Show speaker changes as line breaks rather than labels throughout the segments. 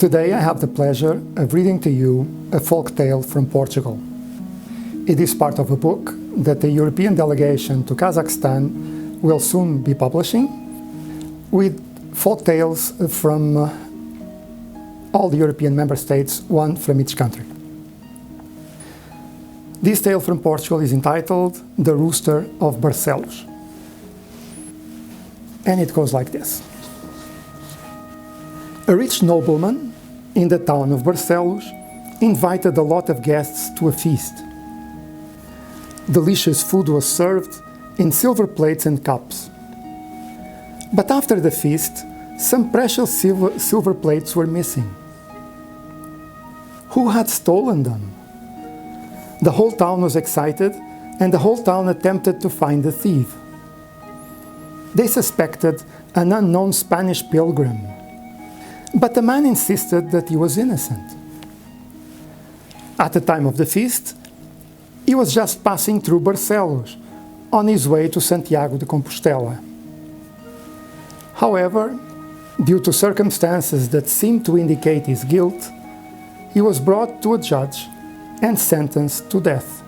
Today I have the pleasure of reading to you a folk tale from Portugal. It is part of a book that the European delegation to Kazakhstan will soon be publishing, with folk tales from all the European member states, one from each country. This tale from Portugal is entitled The Rooster of Barcelus. And it goes like this. A rich nobleman in the town of Barcelus invited a lot of guests to a feast. Delicious food was served in silver plates and cups. But after the feast, some precious silver plates were missing. Who had stolen them? The whole town was excited, and the whole town attempted to find the thief. They suspected an unknown Spanish pilgrim, but the man insisted that he was innocent. At the time of the feast, he was just passing through Barcelus on his way to Santiago de Compostela. However, due to circumstances that seemed to indicate his guilt, he was brought to a judge and sentenced to death.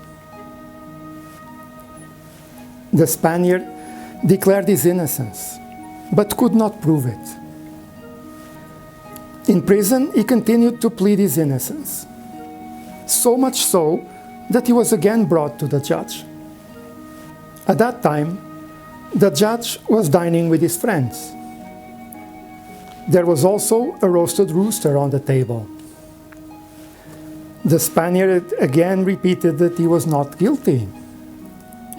The Spaniard declared his innocence, but could not prove it. In prison, he continued to plead his innocence, so much so that he was again brought to the judge. At that time, the judge was dining with his friends. There was also a roasted rooster on the table. The Spaniard again repeated that he was not guilty,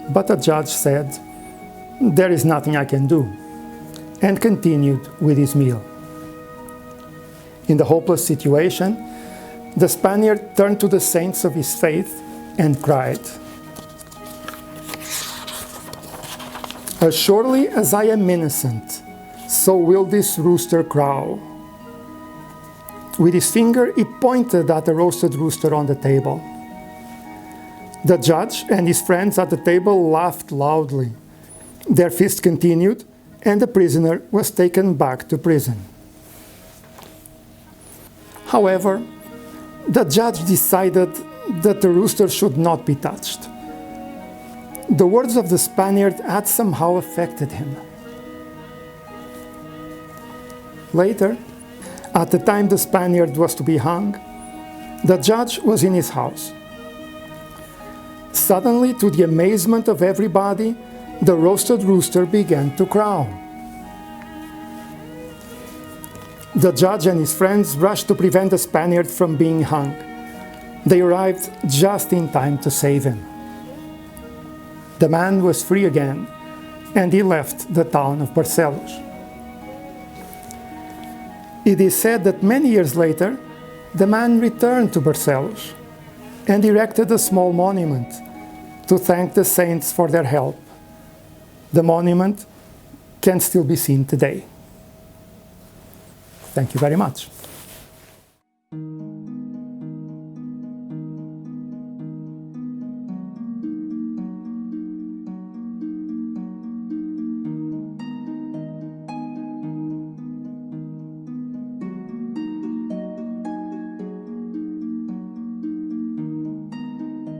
but the judge said, "There is nothing I can do," and continued with his meal. In the hopeless situation, the Spaniard turned to the saints of his faith and cried, "As surely as I am innocent, so will this rooster crow." With his finger, he pointed at the roasted rooster on the table. The judge and his friends at the table laughed loudly. Their feast continued, and the prisoner was taken back to prison. However, the judge decided that the rooster should not be touched. The words of the Spaniard had somehow affected him. Later, at the time the Spaniard was to be hung, the judge was in his house. Suddenly, to the amazement of everybody, the roasted rooster began to crow. The judge and his friends rushed to prevent the Spaniard from being hung. They arrived just in time to save him. The man was free again, and he left the town of Barcelus. It is said that many years later, the man returned to Barcelus and erected a small monument to thank the saints for their help. The monument can still be seen today. Thank you very much.